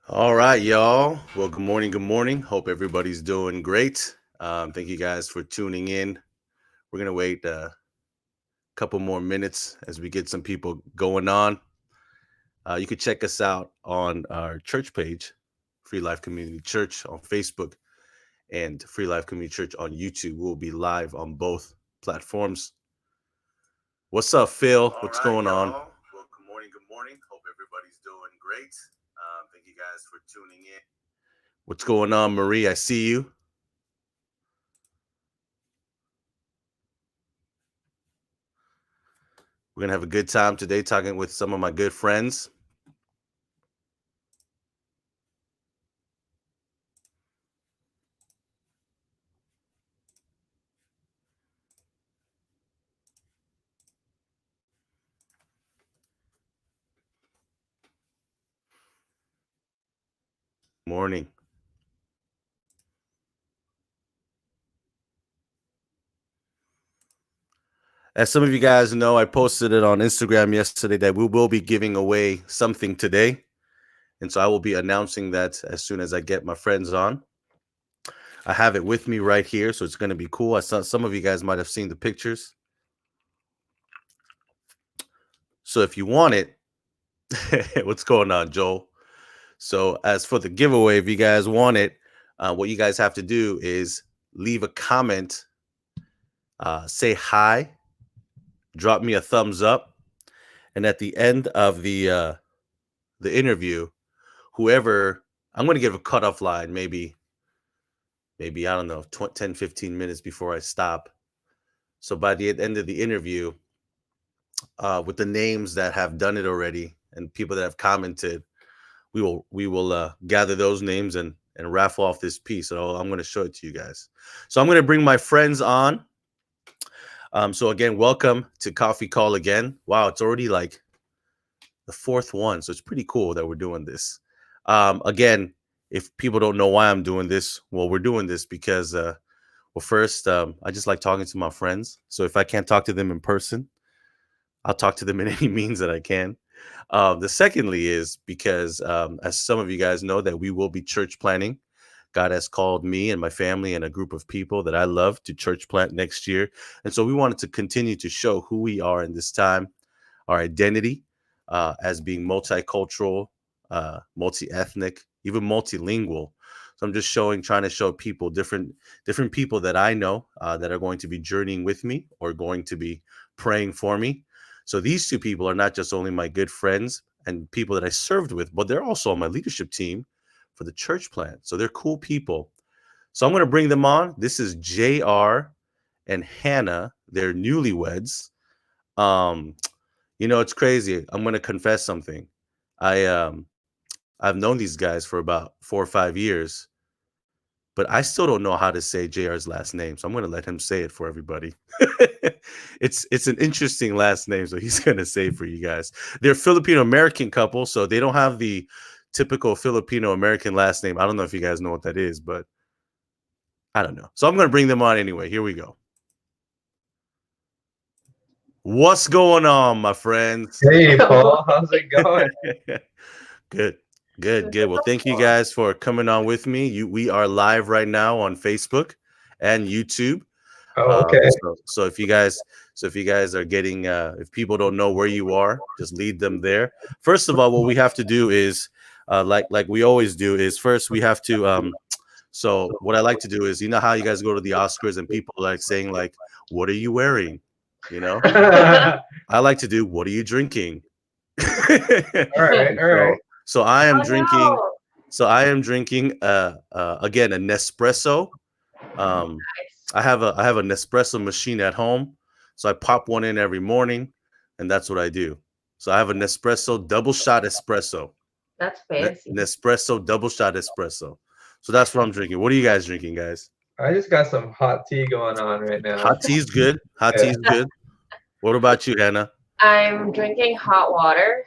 All right, y'all. Well, good morning. Good morning. Hope everybody's doing great. Thank you guys for tuning in. We're going to wait a couple more minutes as we get some people going on. You can check us out on our church page, Free Life Community Church on Facebook and Free Life Community Church on YouTube. We'll be live on both platforms. What's up, Phil? All What's right, going on? y'all. Well, good morning. Good morning. Hope everybody's doing great. Thank you guys for tuning in. What's going on, Marie? I see you. We're going to have a good time today talking with some of my good friends. Morning. As some of you guys know, I posted it on Instagram yesterday that we will be giving away something today. And so I will be announcing that as soon as I get my friends on. I have it with me right here, so it's going to be cool. I saw some of you guys might have seen the pictures. So if you want it, what's going on, Joel? So as for the giveaway, if you guys want it, what you guys have to do is leave a comment, say hi, drop me a thumbs up, and at the end of the interview, whoever I'm going to give a cutoff line, maybe I don't know, 10, 15 minutes before I stop. So by the end of the interview, with the names that have done it already and people that have commented, we will gather those names and raffle off this piece. So I'm going to show it to you guys. So I'm going to bring my friends on. So again, welcome to Coffee Call again. Wow, it's already like the fourth one, so it's pretty cool that we're doing this. Again, if people don't know why I'm doing this, well, we're doing this because, well, first, I just like talking to my friends. So if I can't talk to them in person, I'll talk to them in any means that I can. The secondly is because, as some of you guys know, that we will be church planting. God has called me and my family and a group of people that I love to church plant next year. And so we wanted to continue to show who we are in this time, our identity as being multicultural, multi-ethnic, even multilingual. So I'm just trying to show people different people that I know that are going to be journeying with me or going to be praying for me. So these two people are not just only my good friends and people that I served with, but they're also on my leadership team for the church plant. So they're cool people. So I'm going to bring them on. This is JR and Hannah. They're newlyweds. Um, it's crazy. I'm gonna confess something. I've known these guys for about 4 or 5 years, but I still don't know how to say JR's last name. So I'm gonna let him say it for everybody. It's an interesting last name, so he's gonna say it for you guys. They're Filipino American couple, so they don't have the typical Filipino American last name. I don't know if you guys know what that is, but I don't know. So I'm gonna bring them on anyway. Here we go. What's going on, my friends? Hey, Paul, how's it going? Good, good. Well, thank you guys for coming on with me. We are live right now on Facebook and YouTube. Oh, okay. So if you guys are getting, if people don't know where you are, just lead them there. First of all, what we have to do is, like we always do, is first we have to. So what I like to do is, you know how you guys go to the Oscars and people like saying like, "What are you wearing?" You know, I like to do, "What are you drinking?" All right, all so right. so I am Oh drinking. no! So I am drinking again a Nespresso. Um, I have a Nespresso machine at home, so I pop one in every morning, and that's what I do. So I have a Nespresso double shot espresso. That's fancy. Nespresso double shot espresso. So that's what I'm drinking. What are you guys drinking, guys? I just got some hot tea going on right now. Hot tea's good. Hot Yeah. tea's good. What about you, Hannah? I'm drinking hot water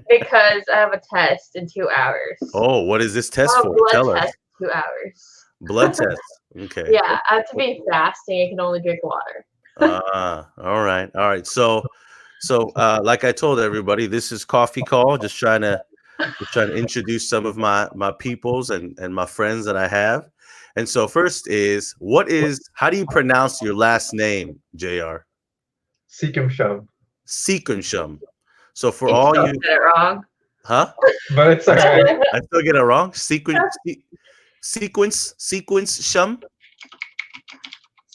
because I have a test in 2 hours. Oh, what is this test Oh, for? blood Tell us. test, 2 hours. Blood test. Okay. Yeah, I have to be fasting. I can only drink water. All right. So, like I told everybody, this is Coffee Call. Just trying to Just trying to introduce some of my peoples and my friends that I have. And so first is how do you pronounce your last name, JR? Quimsiam. Sequensham. So for You all still you, said it wrong. huh? But it's all right. I still get it wrong. Sequence shum.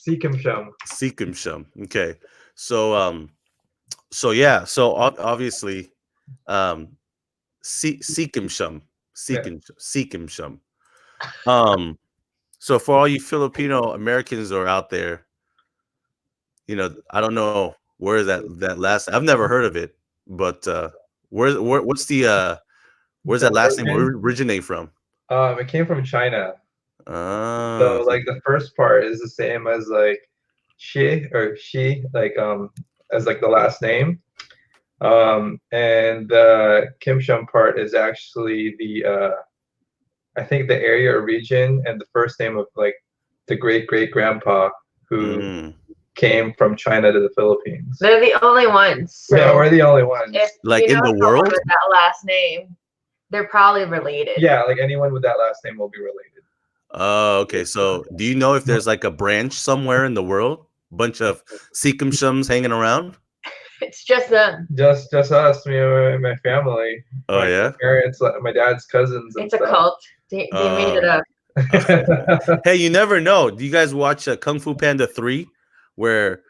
Quimsiam. Sequensham. Okay. So so yeah, so obviously Sequensham. Yeah. Sequensham. Um so for all you Filipino Americans are out there, I don't know where that last I've never heard of it, but what's the where's The that last name origin, originate from? it came from China. Ah, So like the first part is the same as like she, like as like the last name. And the Kimsham part is actually the I think the area or region and the first name of like the great great grandpa who mm. came from China to the Philippines. They're the only ones. So Yeah, we're the only ones. if Like you in know the someone world? with that last name, they're probably related. Yeah, like anyone with that last name will be related. Oh, okay. So do you know if there's like a branch somewhere in the world? Bunch of Sequenshams hanging around? It's just them. Just us, me and my family, Oh my yeah. parents, like, my dad's cousins and It's a cult. They made it up. stuff. Hey, you never know. Do you guys watch Kung Fu Panda 3 where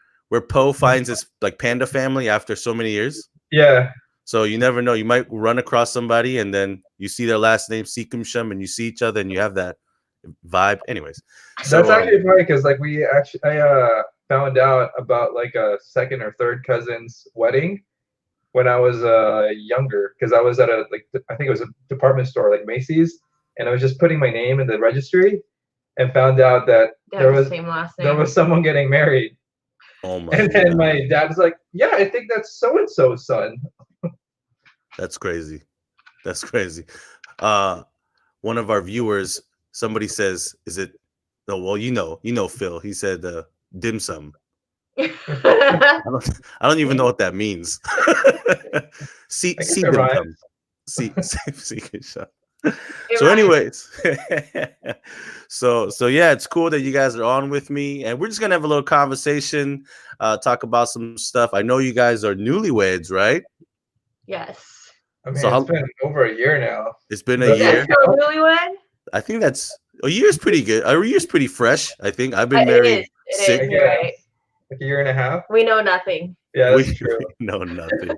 Po finds his like panda family after so many years? Yeah, So you never know. You might run across somebody and then you see their last name Sekumsham and you see each other and you have that vibe. Anyways, that's so actually funny because like I found out about like a second or third cousin's wedding when I was younger because I was at I think it was a department store like Macy's, and I was just putting my name in the registry and found out that They there have the was same last there name. was someone getting married. oh my And then God, my dad was like, "Yeah, I think that's so and so's son." that's crazy. That's crazy. One of our viewers, somebody says, "Is it?" No, well, Phil. He said, "Dim sum." I don't, I don't even know what that means. I guess See it dim rhymes. sum. See good shot. So, anyways, so yeah, it's cool that you guys are on with me, and we're just gonna have a little conversation, talk about some stuff. I know you guys are newlyweds, right? Yes. I mean, So it's been over a year now. it's been a Is that year. So newlywed? I think that's a year's pretty good. A year's pretty fresh. I think I've been It married is. It six. is. You're right. like a year and a half? We know nothing. Yeah, We that's true. know nothing.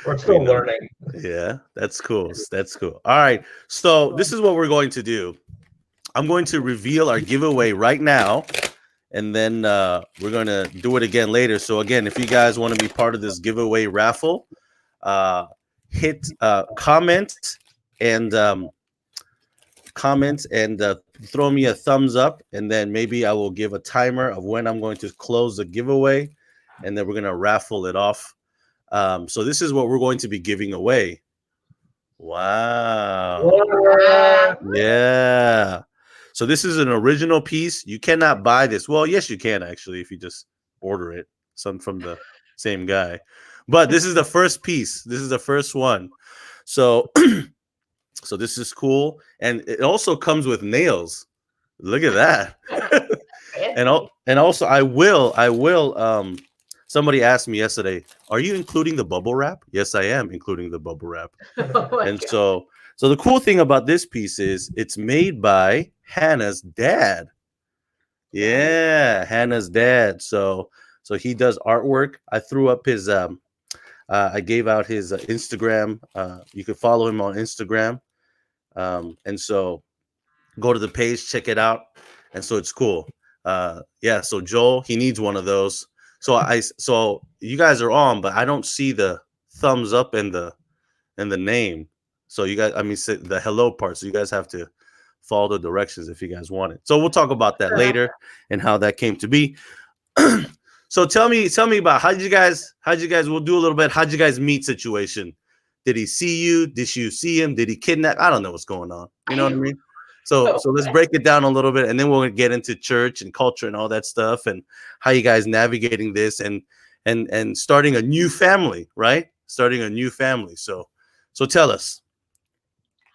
We're still know. learning. Yeah, that's cool. That's cool. All right. So this is what we're going to do. I'm going to reveal our giveaway right now, and then we're going to do it again later. So again, if you guys want to be part of this giveaway raffle, hit comment and throw me a thumbs up, and then maybe I will give a timer of when I'm going to close the giveaway, and then we're going to raffle it off. So this is what we're going to be giving away. Wow. Yeah. So this is an original piece. You cannot buy this. Well, yes, you can actually if you just order it. Some from the same guy. But this is the first piece. This is the first one. So so this is cool. And it also comes with nails. Look at that. and also I will somebody asked me yesterday, are you including the bubble wrap? Yes, I am including the bubble wrap. Oh my And God. so the cool thing about this piece is it's made by Hannah's dad. Yeah, Hannah's dad. So he does artwork. I threw up his I gave out his Instagram. You can follow him on Instagram. And so go to the page, check it out. And so it's cool. Yeah, so Joel, he needs one of those. So you guys are on, but I don't see the thumbs up in the name. So you guys, I mean, the hello part. So you guys have to follow the directions if you guys want it. So we'll talk about that later and how that came to be. So tell me about how did you guys, we'll do a little bit. How'd you guys meet situation? Did he see you? Did you see him? Did he kidnap? I don't know what's going on. You know what I mean? So let's break it down a little bit, and then we'll get into church and culture and all that stuff, and how you guys navigating this and starting a new family, right? Starting a new family. So tell us.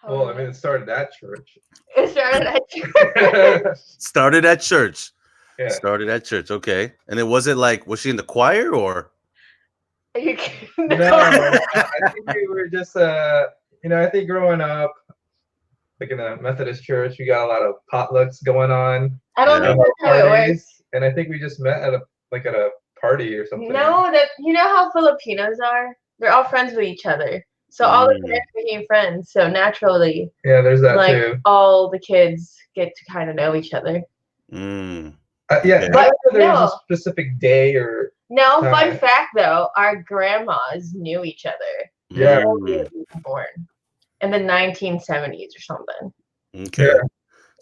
Well, I mean, it started at church. it started at Started at church. Yeah. Started at church. Okay. And then was it like, was she in the choir or? you No, I think we were just, I think growing up, like in a Methodist church, we got a lot of potlucks going on. I don't Yeah. think that's how it works. Parties, and I think we just met at a party or something. No, that you know how Filipinos are? They're all friends with each other. So all the parents became friends. So naturally, Yeah, there's that like too. all the kids get to kind of know each other. Mm. Yeah, Okay. but there's no. a specific day or No, time. fun fact though, our grandmas knew each other. Yeah. Before we were even born in the 1970s or something. Okay.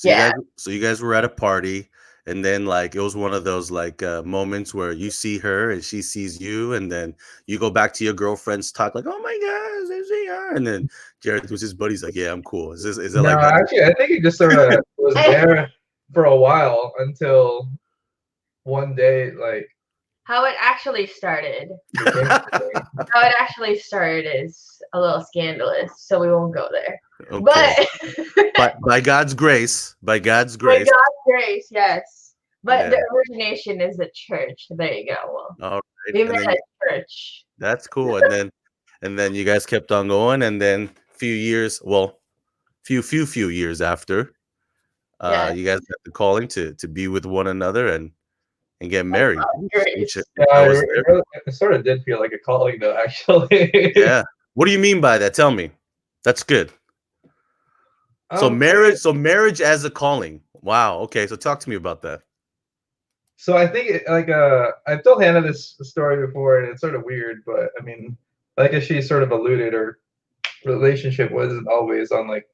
Yeah. So you guys were at a party, and then like it was one of those like moments where you see her and she sees you, and then you go back to your girlfriend's talk like, "Oh my gosh, there they are," and then Jared with his buddies like, "Yeah, I'm cool." Is it No, like that? actually, I think it just sort of was there for a while until one day, like, How it actually started. became something. How it actually started is a little scandalous, so we won't go there. Okay. But By God's grace, by God's grace, yes. But Yeah. the origination is the church. There you go. All right. We And met then at church. that's cool. And then you guys kept on going, and then few years after, Yeah. you guys got the calling to be with one another and get married. Grace. I was there. It sort of did feel like a calling, though, actually. Yeah. What do you mean by that? Tell me. That's good. So marriage as a calling. Wow. Okay. So talk to me about that. So I think I've told Hannah this story before, and it's sort of weird, but I mean, like as she sort of alluded, her relationship wasn't always on like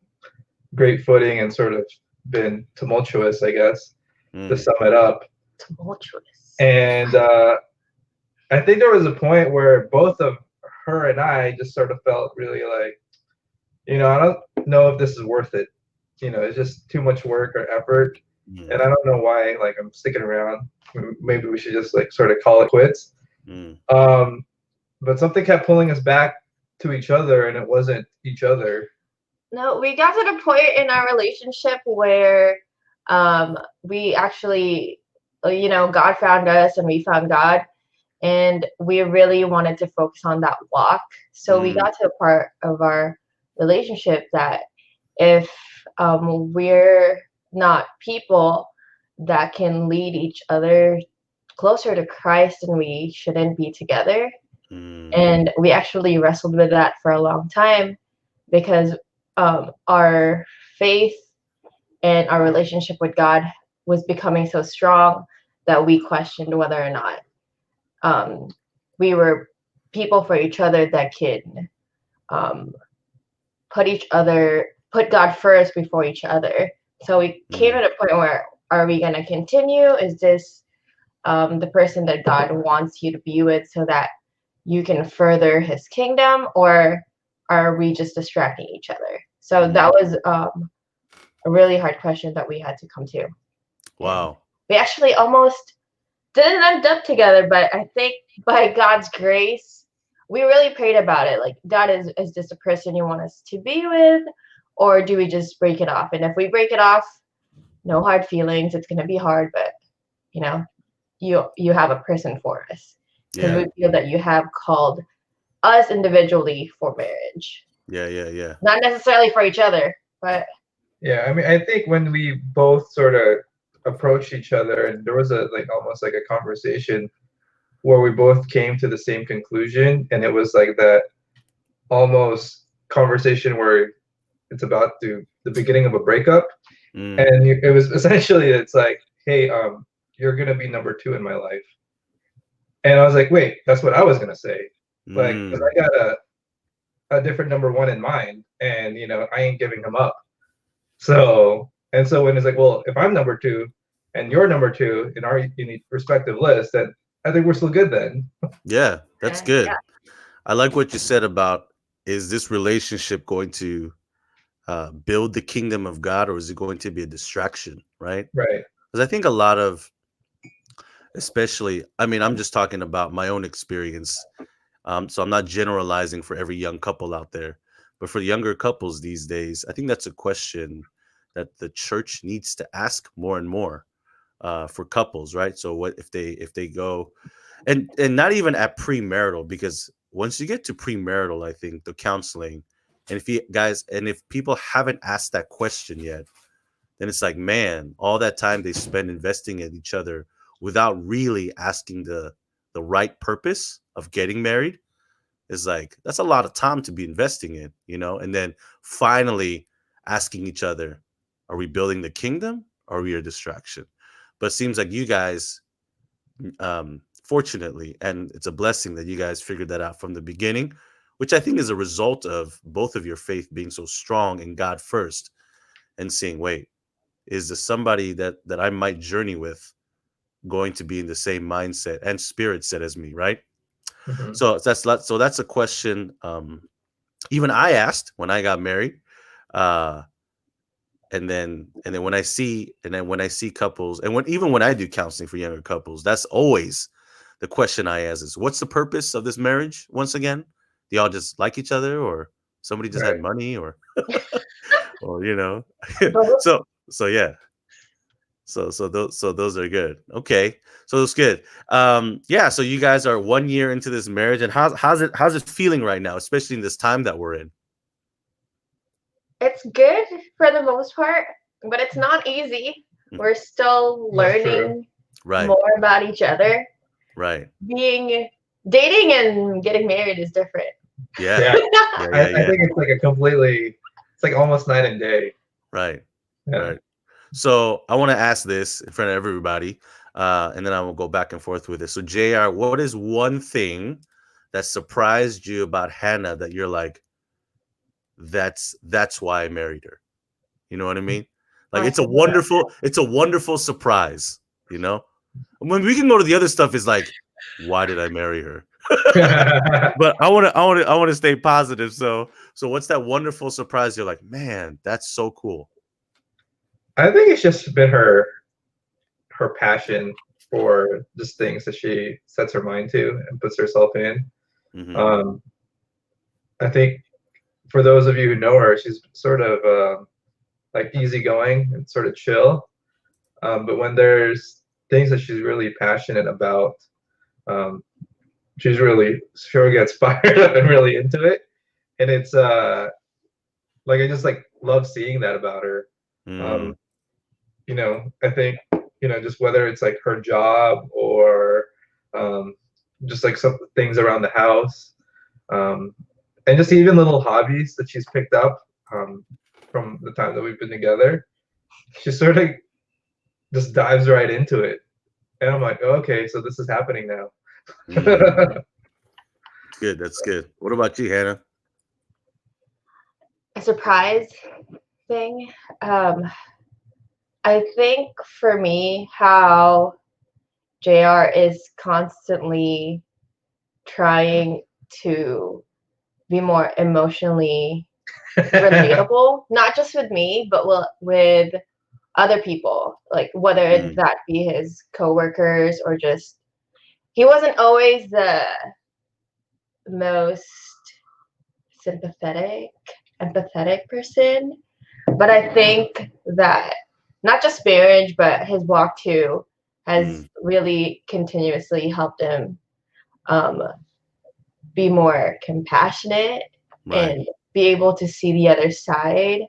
great footing and sort of been tumultuous, I guess, to sum it up. Tumultuous. And I think there was a point where both of her and I just sort of felt really like, I don't know if this is worth it. It's just too much work or effort. And I don't know why, like, I'm sticking around. Maybe we should just like sort of call it quits. But something kept pulling us back to each other, and it wasn't each other. No, we got to the point in our relationship where we actually, God found us and we found God, and we really wanted to focus on that walk. So we got to a part of our relationship that if we're not people that can lead each other closer to Christ, then we shouldn't be together. And we actually wrestled with that for a long time because our faith and our relationship with God was becoming so strong that we questioned whether or not we were people for each other that could put God first before each other. So we came at a point where, are we going to continue? Is this the person that God wants you to be with so that you can further his kingdom, or are we just distracting each other? So that was a really hard question that we had to come to. Wow. We actually almost didn't end up together, but I think by God's grace, we really prayed about it. Like, God, is this a person you want us to be with, or do we just break it off? And if we break it off, no hard feelings. It's going to be hard, but you have a person for us, because we feel that you have called us individually for marriage. Yeah. Not necessarily for each other, but yeah. I mean, I think when we both sort of approached each other, and there was almost like a conversation where we both came to the same conclusion, and it was like that almost conversation where it's about the beginning of a breakup, and it was essentially, it's like, hey, you're gonna be number 2 in my life. And I was like, wait, that's what I was gonna say, like, because I got a different number 1 in mind, and I ain't giving him up. So when it's like, well, if I'm number 2 and you're number 2 in our respective list, then I think we're still good then. Yeah, that's good. Yeah. I like what you said about, is this relationship going to build the kingdom of God, or is it going to be a distraction, right? Right. Because I think a lot of, especially, I mean, I'm just talking about my own experience, so I'm not generalizing for every young couple out there, But for younger couples these days, I think that's a question that the church needs to ask more and more, for couples, right? So what if they go, and not even at premarital, because once you get to premarital, I think the counseling, and if you guys, and if people haven't asked that question yet, then it's like, man, all that time they spend investing in each other without really asking the right purpose of getting married is like, that's a lot of time to be investing in, and then finally asking each other, are we building the kingdom or are we a distraction? But it seems like you guys, fortunately, and it's a blessing that you guys figured that out from the beginning, which I think is a result of both of your faith being so strong in God first, and saying, wait, is there somebody that I might journey with going to be in the same mindset and spirit set as me, right? Mhm. So that's a question, even I asked when I got married. Uh and then when I see couples, and when I do counseling for younger couples, that's always the question I ask is, what's the purpose of this marriage once again? Do y'all just like each other, or somebody just had Right. money, or or But so yeah. So those are good. Okay. So it's good. Yeah, so you guys are 1 year into this marriage, and how's it feeling right now, especially in this time that we're in? it's good for the most part, but it's not easy. Mm. We're still That's true. learning Right. more about each other. Right. Dating and getting married is different. Yeah. Yeah. Yeah, I, yeah, I yeah. think it's like it's like almost night and day. Right. Yeah. Right. So I want to ask this in front of everybody, and then I will go back and forth with it. So JR, what is one thing that surprised you about Hannah that you're like, that's why I married her? You know what I mean? Like, it's a Awesome. wonderful surprise, you know? When we can go to the other stuff is like, why did I marry her? But I want to stay positive. So what's that wonderful surprise you're like, man, that's so cool? I think it's just been her passion for just things that she sets her mind to and puts herself in. Hmm. Um, I think for those of you who know her, she's sort of like easygoing and sort of chill. But when there's things that she's really passionate about, um, she gets fired up and really into it. And it's like I just like love seeing that about her. Mm, Um, I think just whether it's like her job or um, just like some things around the house, um, and just even little hobbies that she's picked up from the time that we've been together. She sort of just dives right into it, and I'm like, oh, okay, so this is happening now. mm. Good. That's good. What about you, Hannah? A surprise thing. I think for me, how JR is constantly trying to be more emotionally relatable, not just with me, but with other people, like whether Mm, that be his coworkers or just he wasn't always the most sympathetic, empathetic person, but I think that not just marriage, but his walk too has mm. really continuously helped him um, be more compassionate Right. and be able to see the other side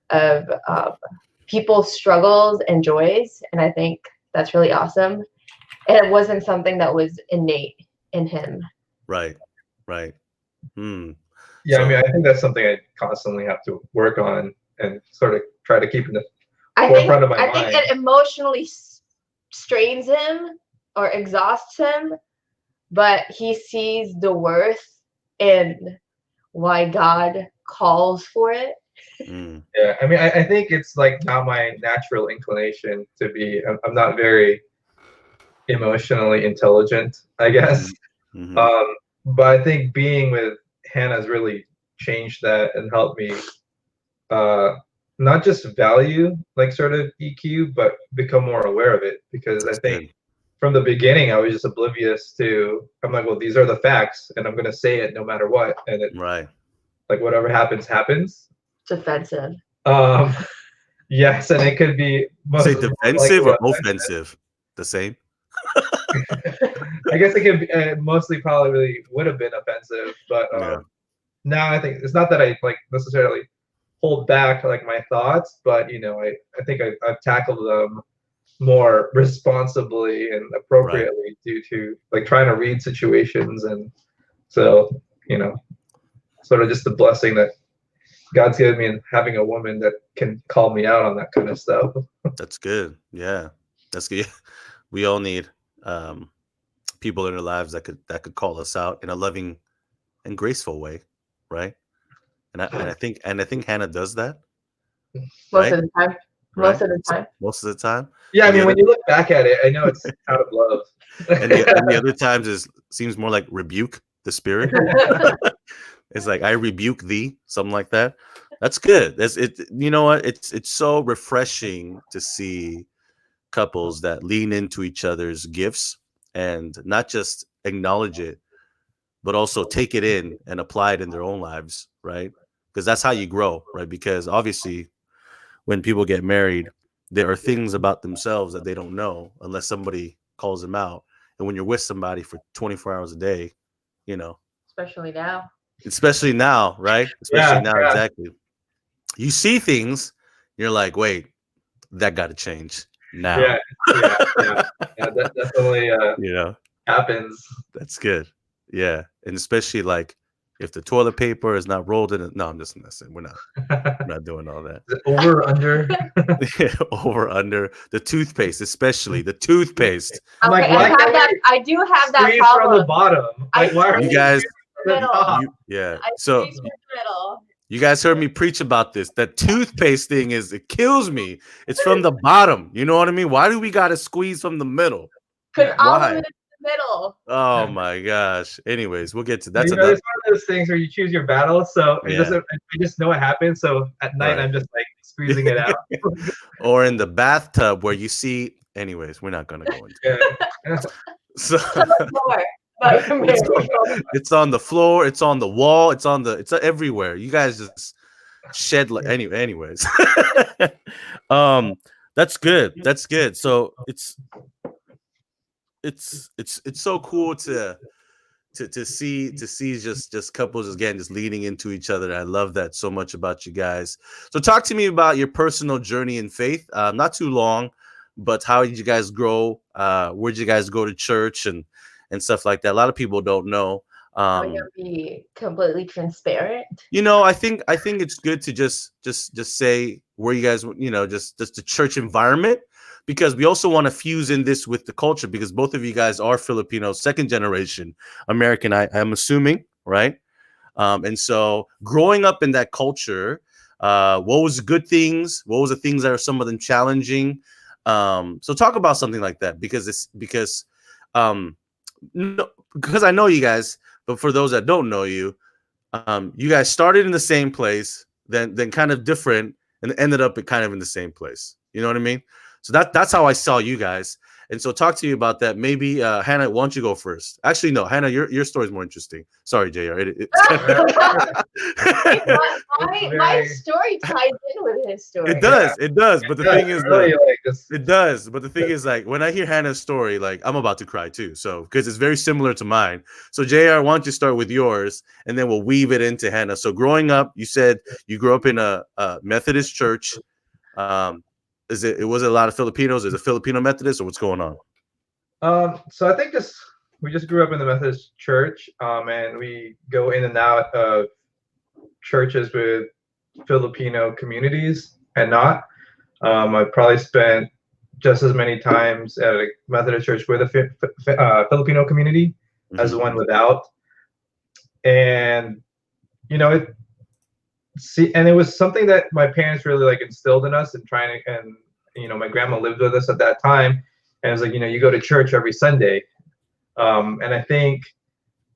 of people's struggles and joys. And I think that's really awesome. And it wasn't something that was innate in him. Right. Right. Hmm. Yeah, I mean, So, I think that's something I constantly have to work on and sort of try to keep in the I think forefront of my I think mind. it emotionally strains him or exhausts him, but he sees the worth in why God calls for it. mm, Yeah, I mean, I think it's like not my natural inclination to be. I'm not very emotionally intelligent, I guess. mm, mm-hmm, Um, but I think being with Hannah's really changed that and helped me uh, not just value like sort of EQ, but become more aware of it. Because I that's think good. from the beginning, I was just oblivious to. I'm like, well, these are the facts, and I'm going to say it no matter what. And Right. like whatever happens. It's offensive. Um, yes, and it could be Say most defensive likely or offensive. offensive? The same. I guess it could be, mostly probably would have been offensive, but Yeah. now I think it's not that I like necessarily hold back like my thoughts, but you know, I think I've tackled them more responsibly and Right. appropriately due to like trying to read situations, and so you know, sort of just the blessing that God's given me and having a woman that can call me out on that kind of stuff. That's good. Yeah. That's good. We all need people in our lives that could call us out in a loving and graceful way, right? And I think Hannah does that, Most right? of the time. Right? Most of the time. Most of the time. Yeah, I And the mean, other when you look back at it, I know it's out of love. and the other times is seems more like rebuke the spirit. It's like I rebuke thee, something like that. That's good. That's it. You know what? It's so refreshing to see couples that lean into each other's gifts and not just acknowledge it, but also take it in and apply it in their own lives, right? Because that's how you grow, right? Because obviously, when people get married, there are things about themselves that they don't know unless somebody calls them out. And when you're with somebody for 24 hours a day, you know, Especially now. especially now, right? Especially Yeah, now, yeah, exactly. You see things, you're like, wait, that got to change now. yeah, yeah. That definitely You know, happens. that's good. Yeah. And especially like if the toilet paper is not rolled in it. No, I'm just messing. We're not doing all that. Is it over or under? Over under the toothpaste, especially the toothpaste. I'm like, Okay, why can't I do have that squeeze from the problem. bottom? Like, why are You we guys, squeezing from the Middle. top? yeah. I So squeeze from the middle. you guys heard me preach about this. That toothpaste thing it kills me. It's from the bottom. You know what I mean? Why do we got to squeeze from the middle? Because all of Why? it is in the middle. Oh my gosh. Anyways, we'll get to But, that's you know, another. it's one of those things where you choose your battles. So it Yeah. doesn't. I just know it happens. So at night, Right. I'm just like squeezing it out. Or in the bathtub where you see. Anyways, we're not gonna go into that. Yeah. So More. But it's on the floor, it's on the wall, it's everywhere. You guys just shed like anyways. That's good. That's good. So it's so cool to see just couples again just leaning into each other. I love that so much about you guys. So talk to me about your personal journey in faith. Not too long, but how did you guys grow? Where did you guys go to church and stuff like that? A lot of people don't know. I'm gonna be completely transparent. You know, I think it's good to just say where you guys, you know, just the church environment, because we also want to fuse in this with the culture, because both of you guys are Filipino, second generation American, I'm assuming, right? And so growing up in that culture, what was the good things? What was the things that are some of them challenging? So talk about something like that, because no, because I know you guys, but for those that don't know you, you guys started in the same place, then kind of different, and ended up kind of in the same place. You know what I mean? So that's how I saw you guys. And so talk to you about that. Maybe Hannah, why don't you go first? Actually, no, Hannah, your story is more interesting. Sorry, JR. My story ties in with his story. It does. But the thing is, really like this. it does. But the thing is, like, when I hear Hannah's story, like, I'm about to cry too. So, because it's very similar to mine. So, JR, why don't you start with yours, and then we'll weave it into Hannah. So, growing up, you said you grew up in a Methodist church. It was a lot of Filipinos? Is it Filipino Methodist, or what's going on? So I think we just grew up in the Methodist church, and we go in and out of churches with Filipino communities and not. I probably spent just as many times at a Methodist church with a Filipino community as one without. And you know, it was something that my parents really like instilled in us, and you know, my grandma lived with us at that time, and it was like, you know, you go to church every Sunday. And I think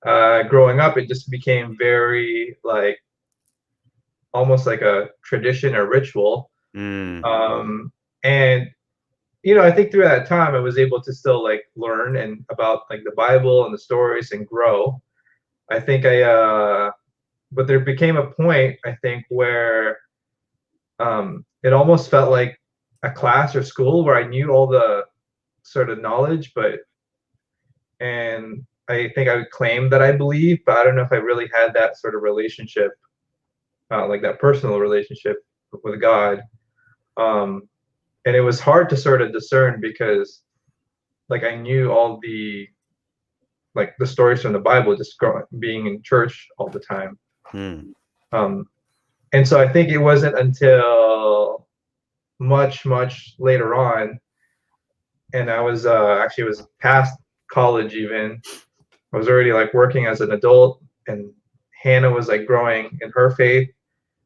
growing up, it just became very like almost like a tradition or ritual. And you know, I think through that time I was able to still like learn and about like the Bible and the stories and grow. I think but there became a point, I think, where it almost felt like a class or school where I knew all the sort of knowledge, and I think I would claim that I believe, but I don't know if I really had that sort of relationship, like that personal relationship with God. And it was hard to sort of discern because, like, I knew all the stories from the Bible, just being in church all the time. Um, and so I think it wasn't until much later on, and I was actually, it was past college even. I was already like working as an adult, and Hannah was like growing in her faith,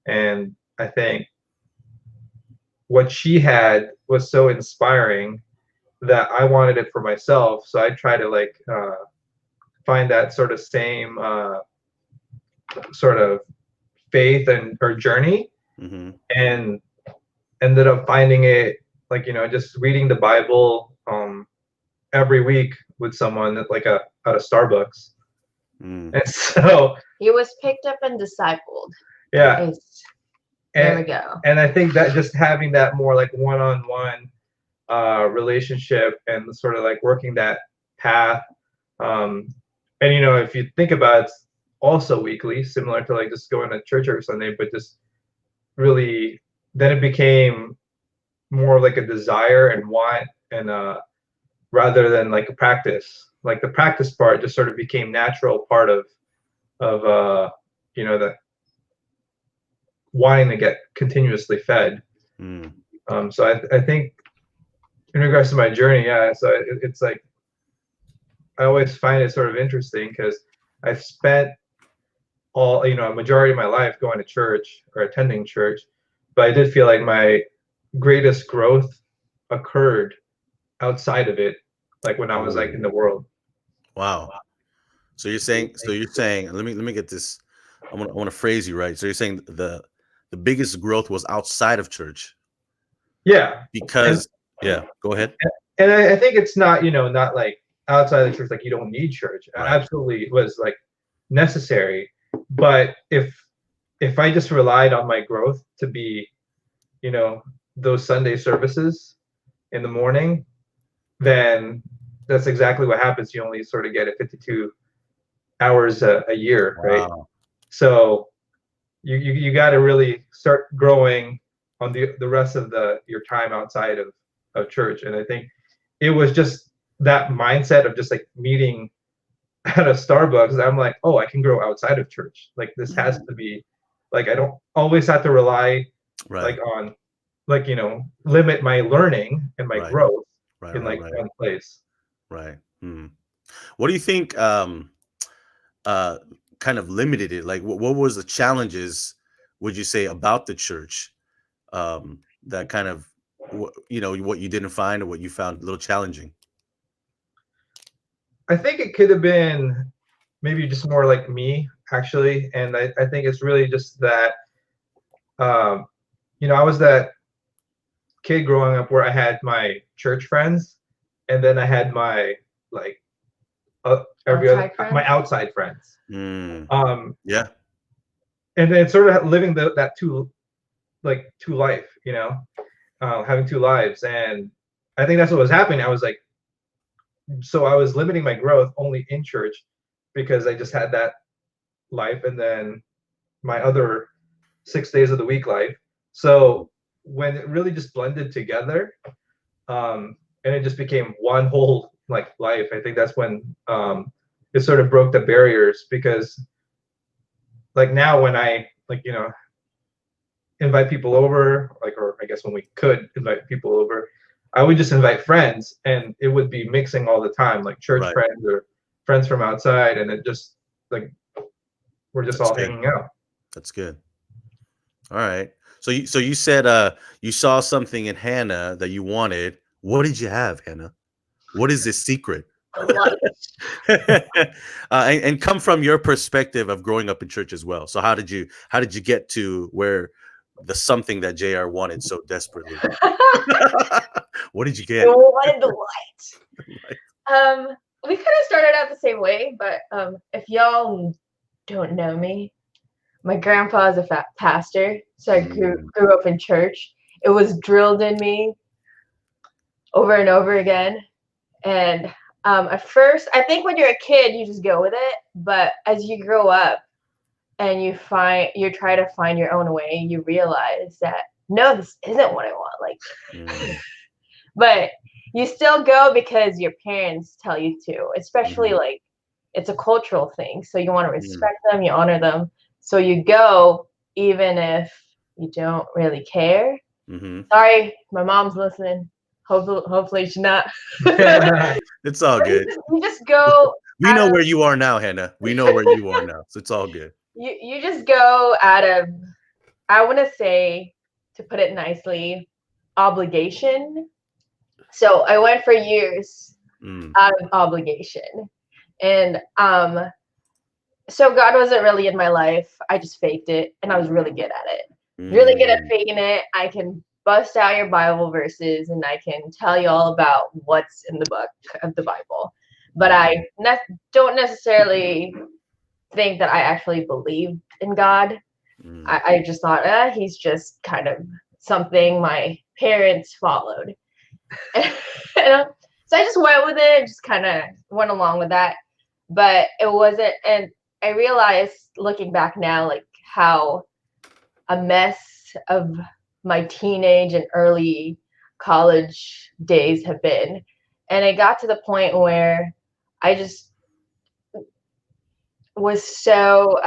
and I think what she had was so inspiring that I wanted it for myself. So I tried to like find that sort of same sort of faith and or journey, and ended up finding it, like, just reading the Bible every week with someone at like at a Starbucks. And so he was picked up and discipled. yeah, there we go. And I think that just having that more like one-on-one relationship and sort of like working that path, and if you think about it, it's also weekly, similar to like just going to church every Sunday, but just really then it became more like a desire and want, and rather than like a practice. Like the practice part just sort of became natural part of the wanting to get continuously fed. So I think in regards to my journey, yeah, so it's like I always find it sort of interesting because I've spent a majority of my life going to church or attending church, but I did feel like my greatest growth occurred outside of it, like when I was like in the world. Wow. So you're saying let me get this. I want to phrase you right. So you're saying the biggest growth was outside of church. Yeah. Because go ahead. And I think it's not, not like outside the church, like you don't need church. Right. Absolutely, it was like necessary. But if I just relied on my growth to be, those Sunday services in the morning, then that's exactly what happens. You only sort of get it 52 hours a year, right? So you got to really start growing on the rest of your time outside of church. And I think it was just that mindset of just like meeting at a Starbucks. I'm like, oh, I can grow outside of church. Like this has to be like, I don't always have to rely like on like, limit my learning and my growth in like one place. Right. What do you think kind of limited it? Like what was the challenges, would you say, about the church that kind of what you didn't find or what you found a little challenging? I think it could have been maybe just more like me, actually. And I think it's really just that, I was that kid growing up where I had my church friends, and then I had my like my outside friends. Yeah. And then sort of living that two life, having two lives. And I think that's what was happening. I was like, so I was limiting my growth only in church because I just had that life, and then my other 6 days of the week life. So when it really just blended together, and it just became one whole like life, I think that's when it sort of broke the barriers. Because like now when I invite people over, or I guess when we could invite people over, I would just invite friends, and it would be mixing all the time, like church friends or friends from outside, and it just like we're just all hanging out. That's good. All right. So you said you saw something in Hannah that you wanted. What did you have, Hannah? What is this secret? And come from your perspective of growing up in church as well. So how did you get to where the something that JR wanted so desperately? What did you get? I wanted the light. We kind of started out the same way, but if y'all don't know me, my grandpa is a pastor, so I Mm. grew up in church. It was drilled in me over and over again. And at first, I think when you're a kid, you just go with it. But as you grow up and you try to find your own way, you realize that no, this isn't what I want. Like, Mm. but you still go because your parents tell you to, especially Mhm. like it's a cultural thing. So you want to Mm. respect them, you honor them. So you go even if you don't really care. Mhm. Sorry, my mom's listening. Hopefully she's not. It's all good. You just go We out know of where you are now, Hannah. We know where you are now, so it's all good. you just go out of, I want to say, to put it nicely, obligation. So I went for years Mm. out of obligation. And so God wasn't really in my life. I just faked it and I was really good at it. Really good at Mm. faking it. I can bust out your Bible verses and I can tell you all about what's in the book of the Bible. But I don't necessarily think that I actually believed in God. Mm. I just thought, he's just kind of something my parents followed. And so I just went with it, just kind of went along with that. But it wasn't, and I realized looking back now, like how a mess of my teenage and early college days have been. And it got to the point where I just was so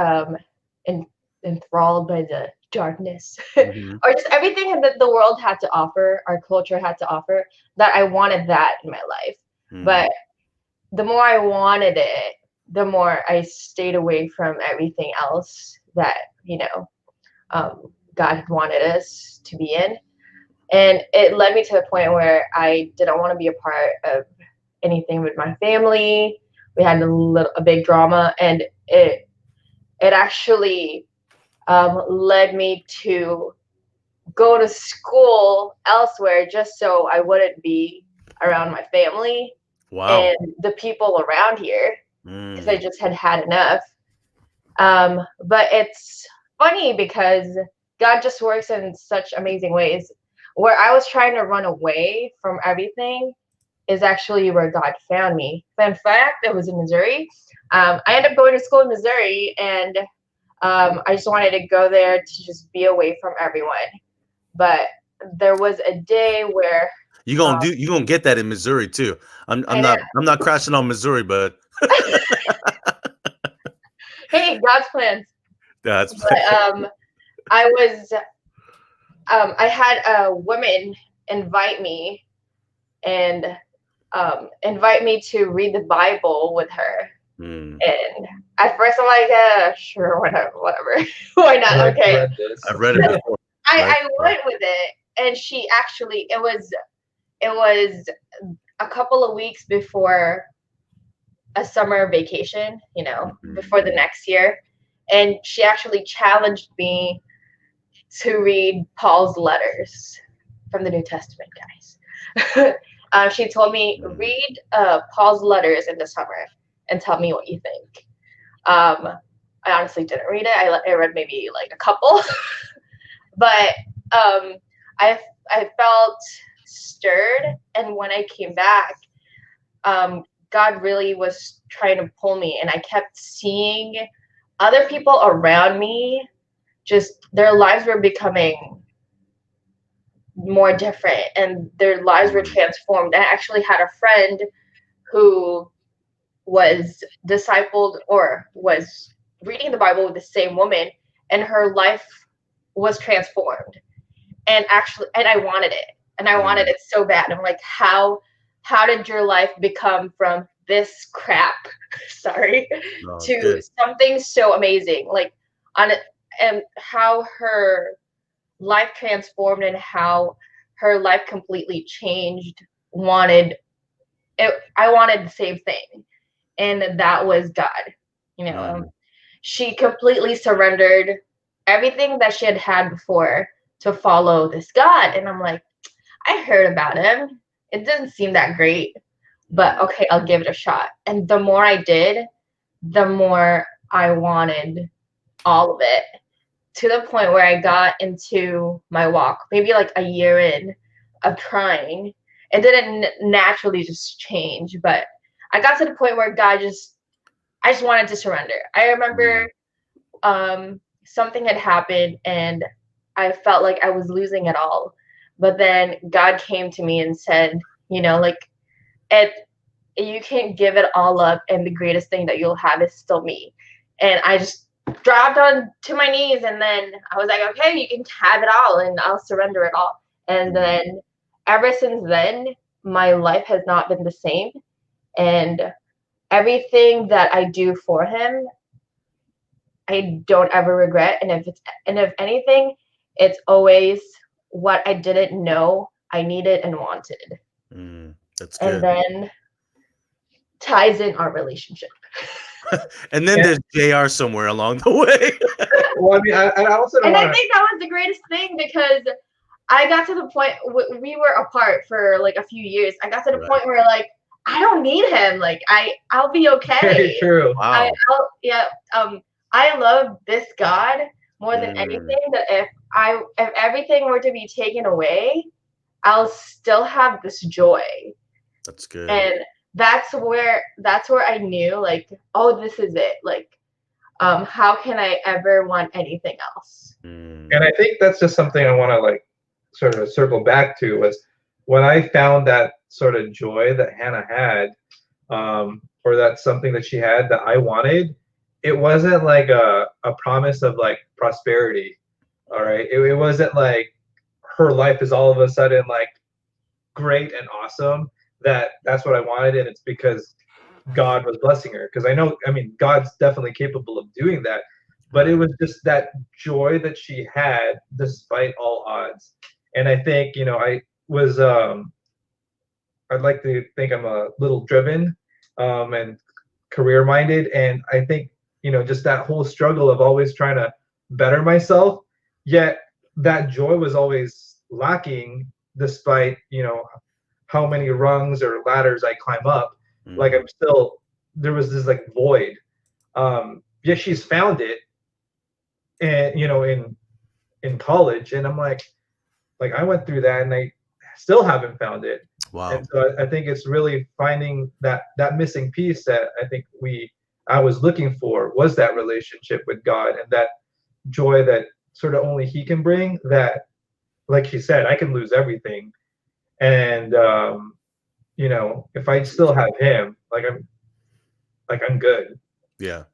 enthralled by the darkness Mhm. or just everything that the world had to offer, our culture had to offer, that I wanted that in my life. Mm. But the more I wanted it, the more I stayed away from everything else that, God wanted us to be in. And it led me to the point where I didn't want to be a part of anything with my family. We had a big drama, and it actually led me to go to school elsewhere just so I wouldn't be around my family Wow. and the people around here because I Mm. just had enough. But it's funny because God just works in such amazing ways. Where I was trying to run away from everything is actually where God found me. Fun fact, it was in Missouri. I ended up going to school in Missouri, and I just wanted to go there to just be away from everyone. But there was a day where You gonna get that in Missouri too. I know, I'm not crashing on Missouri, but hey, God's plans. that's But I was I had a woman invite me and invite me to read the Bible with her. Mm. And at first I'm like, sure, whatever. Why not? I've Okay. read this. I've read it before, right? I went with it, and she actually it was a couple of weeks before a summer vacation, Mhm. before the next year, and she actually challenged me to read Paul's letters from the New Testament, guys. She told me, Mm. read Paul's letters in the summer and tell me what you think. I honestly didn't read it. I read maybe like a couple, but um, I I felt stirred, and when I came back, God really was trying to pull me, and I kept seeing other people around me. Just their lives were becoming more different, and their lives were Mm. transformed. I actually had a friend who was discipled or was reading the Bible with the same woman, and her life was transformed. And I wanted it, and I wanted Mm. it so bad. I'm like, how did your life become from this crap, sorry, No, it's to good. something so amazing? Like on it, and how her life transformed and how her life completely changed. Wanted it, I wanted the same thing, and that was God. You know, Mm. she completely surrendered everything that she had before to follow this God, and I'm like, I heard about him. It doesn't seem that great, but Mm. okay, I'll give it a shot. And the more I did, the more I wanted all of it. to the point where I got into my walk, maybe like a year in of trying. It didn't naturally just change, but I got to the point where I just wanted to surrender. I remember something had happened and I felt like I was losing it all. But then God came to me and said, like, it you can give it all up and the greatest thing that you'll have is still me. And I just dropped on to my knees and then I was like, okay, you can have it all and I'll surrender it all. And then ever since then, my life has not been the same. And everything that I do for him, I don't ever regret. And if anything, it's always what I didn't know I needed and wanted. That's good. And then ties in our relationship. And then there's JR somewhere along the way. Well, I mean, I also don't And want I think that was the greatest thing because I got to the point we were apart for like a few years. I got to the point where like I don't need him. Like I'll be okay. Very true. Wow. I love this God more than anything. That if everything were to be taken away, I'll still have this joy. That's good. And that's where I knew like, oh, this is it. Like, how can I ever want anything else? And I think that's just something I want to like sort of circle back to was when I found that sort of joy that Hannah had, or that's something that she had that I wanted. It wasn't like a promise of like prosperity. All right. It wasn't like her life is all of a sudden like great and awesome. That's what I wanted. And it's because God was blessing her. Because I mean, God's definitely capable of doing that. But it was just that joy that she had despite all odds. And I think, I was, I'd like to think I'm a little driven and career minded. And I think, just that whole struggle of always trying to better myself, yet that joy was always lacking despite, how many rungs or ladders I climb up. Like there was this like void. Yeah, she's found it and, in college. And I'm like I went through that and I still haven't found it. Wow. And so I think it's really finding that missing piece that I think I was looking for was that relationship with God and that joy that sort of only he can bring, that like she said, I can lose everything. And if I still have him, I'm good. Yeah.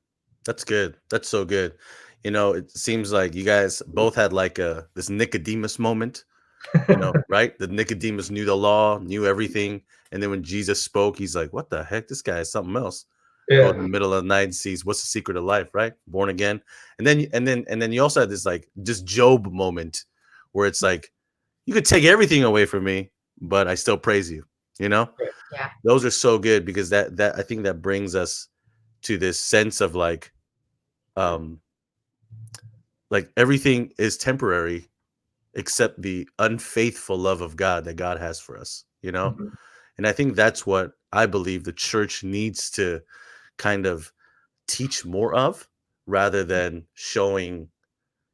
That's good. That's so good. It seems like you guys both had like this Nicodemus moment, right? The Nicodemus knew the law, knew everything. And then when Jesus spoke, he's like, what the heck? This guy is something else. Yeah. Go in the middle of the night and sees what's the secret of life, right? Born again. And then you also had this like just Job moment where it's like, you could take everything away from me, but I still praise you. Yeah. Those are so good because that I think that brings us to this sense of like everything is temporary except the unfaithful love of God that God has for us, Mm-hmm. And I think that's what I believe the church needs to kind of teach more of rather than showing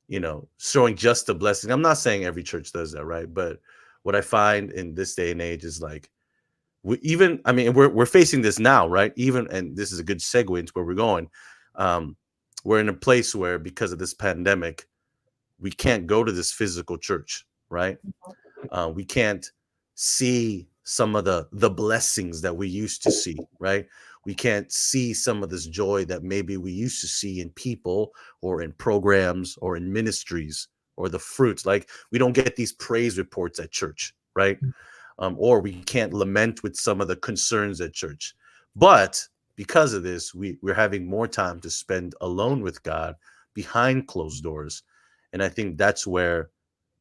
just the blessing. I'm not saying every church does that, right? But what I find in this day and age is like, we're facing this now, right? And this is a good segue into where we're going. We're in a place where because of this pandemic, we can't go to this physical church, right? We can't see some of the blessings that we used to see, right? We can't see some of this joy that maybe we used to see in people or in programs or in ministries or the fruits. Like we don't get these praise reports at church, right? Or we can't lament with some of the concerns at church. But because of this, we're having more time to spend alone with God behind closed doors. And I think that's where,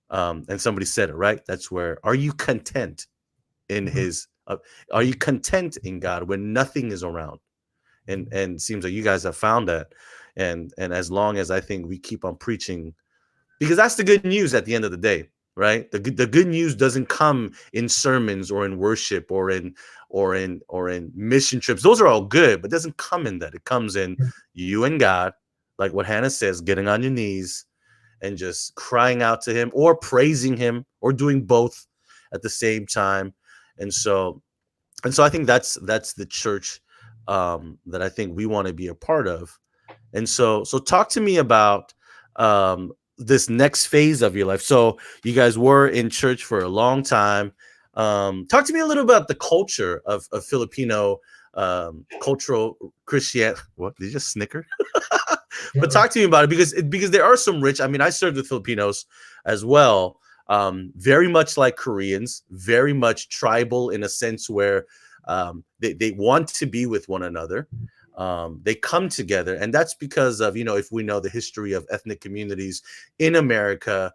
and somebody said it, right? That's where, are you content in are you content in God when nothing is around? And it seems like you guys have found that. And as long as I think we keep on preaching, because that's the good news at the end of the day, right? The good news doesn't come in sermons or in worship or in mission trips. Those are all good, but it doesn't come in that. It comes in you and God, like what Hannah says, getting on your knees and just crying out to him or praising him or doing both at the same time. And so I think that's the church that I think we want to be a part of. And so talk to me about this next phase of your life. So you guys were in church for a long time. Talk to me a little about the culture of Filipino cultural Christian. What did you just snicker? But talk to me about it, because there are some rich. I mean, I served with Filipinos as well. Very much like Koreans, very much tribal in a sense where they want to be with one another. They come together, and that's because of, if we know the history of ethnic communities in America,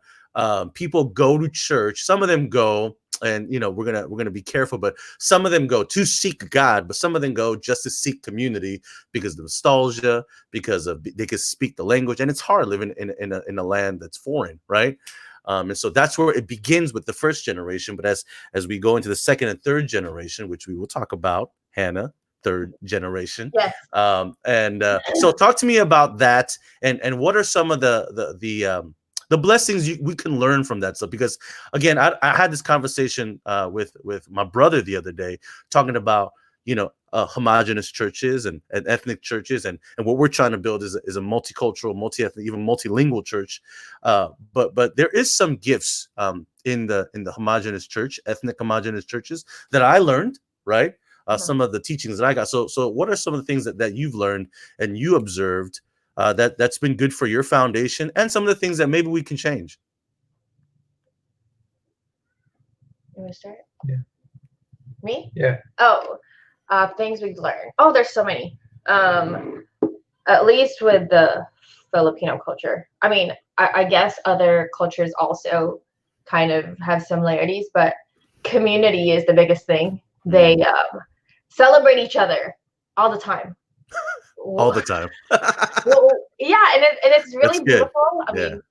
people go to church. Some of them go, and we're gonna be careful, but some of them go to seek God, but some of them go just to seek community because of nostalgia, because of they can speak the language, and it's hard living in a land that's foreign, right? And so that's where it begins with the first generation. But as we go into the second and third generation, which we will talk about, Hannah, third generation. Yes. So talk to me about that, and what are some of the blessings we can learn from that stuff? Because again, I had this conversation with my brother the other day, talking about homogenous churches and ethnic churches, and what we're trying to build is a multicultural, multi-ethnic, even multilingual church. But there is some gifts in the homogenous church, ethnic homogenous churches, that I learned, right? Some of the teachings that I got. So what are some of the things that you've learned and you observed that's been good for your foundation, and some of the things that maybe we can change? You want to start? Yeah. Me? Yeah. Oh, things we've learned. Oh, there's so many. At least with the Filipino culture. I mean, I guess other cultures also kind of have similarities, but community is the biggest thing. They celebrate each other all the time. All the time. Well, yeah, and it's really beautiful. I mean,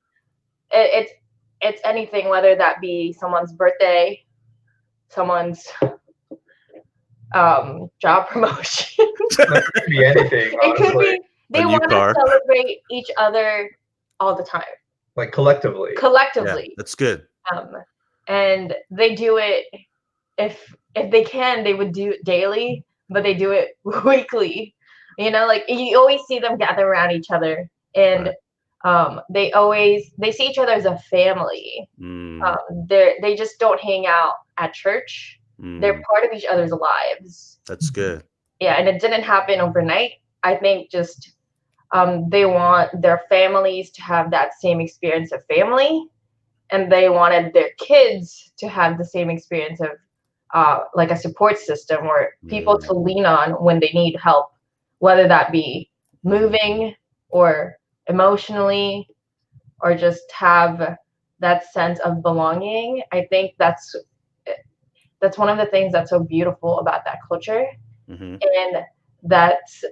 it's anything, whether that be someone's birthday, someone's job promotion. It could be anything. Honestly. It could be they want to celebrate each other all the time, like collectively. Yeah, that's good. And they do it if they can, they would do it daily, but they do it weekly. Like you always see them gather around each other, and they see each other as a family. They just don't hang out at church. They're part of each other's lives. That's good. Yeah, and it didn't happen overnight. I think just they want their families to have that same experience of family, and they wanted their kids to have the same experience of like a support system or people to lean on when they need help, whether that be moving or emotionally, or just have that sense of belonging. I think that's one of the things that's so beautiful about that culture. And that's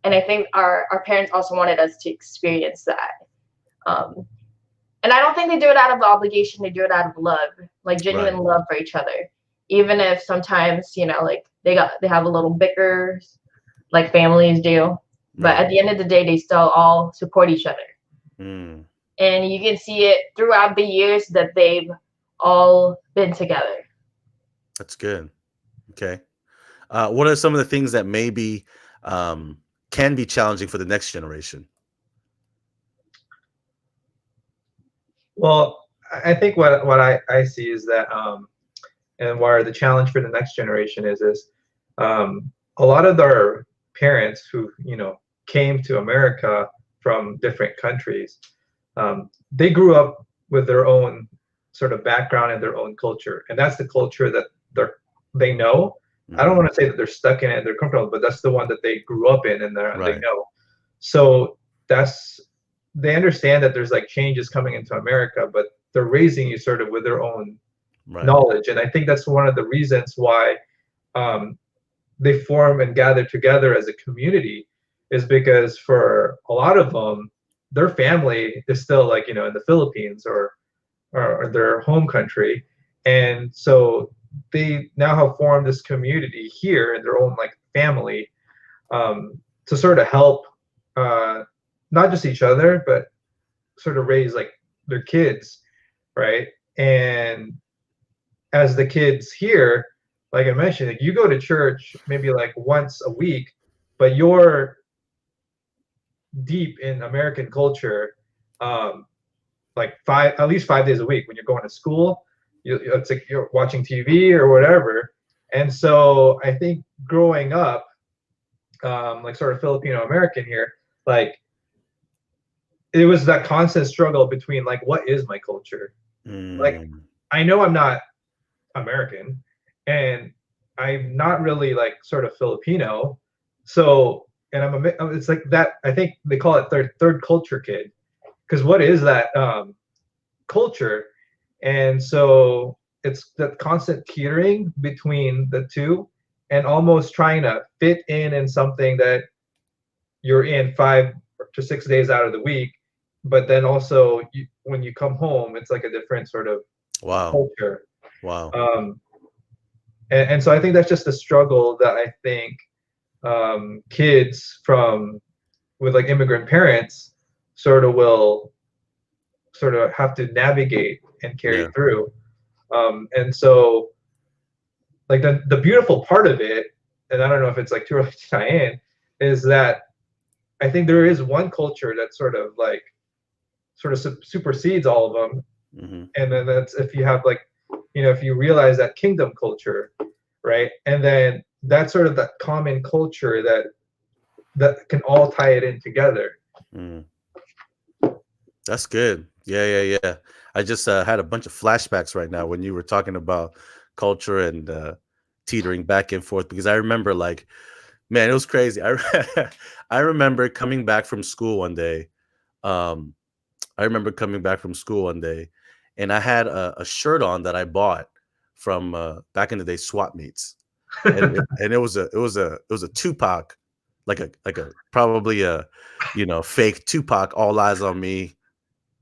and I think our parents also wanted us to experience that. And I don't think they do it out of obligation. They do it out of love, like genuine love for each other. Even if sometimes, like they have a little bickers, like families do. But at the end of the day, they still all support each other. And you can see it throughout the years that they've all been together. That's good. Okay. What are some of the things that maybe can be challenging for the next generation? Well, I think what I see is that, and where the challenge for the next generation is a lot of our parents who came to America from different countries, they grew up with their own sort of background and their own culture, and that's the culture that they know. I don't want to say that they're stuck in it, they're comfortable, but that's the one that they grew up in, and they know. So they understand that there's like changes coming into America, but they're raising you sort of with their own knowledge. And I think that's one of the reasons why they form and gather together as a community, is because for a lot of them, their family is still like, in the Philippines or their home country. And so they now have formed this community here in their own like family, to sort of help not just each other, but sort of raise like their kids, right? And as the kids here, like I mentioned, like you go to church maybe like once a week, but you're deep in American culture, um, like at least 5 days a week when you're going to school. It's like you're watching TV or whatever. And so I think growing up, like sort of Filipino American here, like it was that constant struggle between like, what is my culture? Like, Mm. I know I'm not American, and I'm not really like sort of Filipino. So, and it's like that. I think they call it third culture kid, because what is that culture? And so it's that constant teetering between the two, and almost trying to fit in something that you're in 5 to 6 days out of the week, but then also when you come home, it's like a different sort of Wow. culture. Wow. And so I think that's just a struggle that I think kids with like immigrant parents sort of will sort of have to navigate and carry Yeah. through. And so like the beautiful part of it, and I don't know if it's like too early to tie in, is that I think there is one culture that sort of supersedes all of them. Hmm. And then that's if you have like, if you realize that kingdom culture, right? And then that's sort of that common culture that can all tie it in together. Mm. That's good. Yeah, yeah, yeah. I just had a bunch of flashbacks right now when you were talking about culture and teetering back and forth because I remember like, man, it was crazy. I remember coming back from school one day. Um, I remember coming back from school one day, and I had a shirt on that I bought from back in the day swap meets, and it was a Tupac, like a probably a fake Tupac All Eyes on Me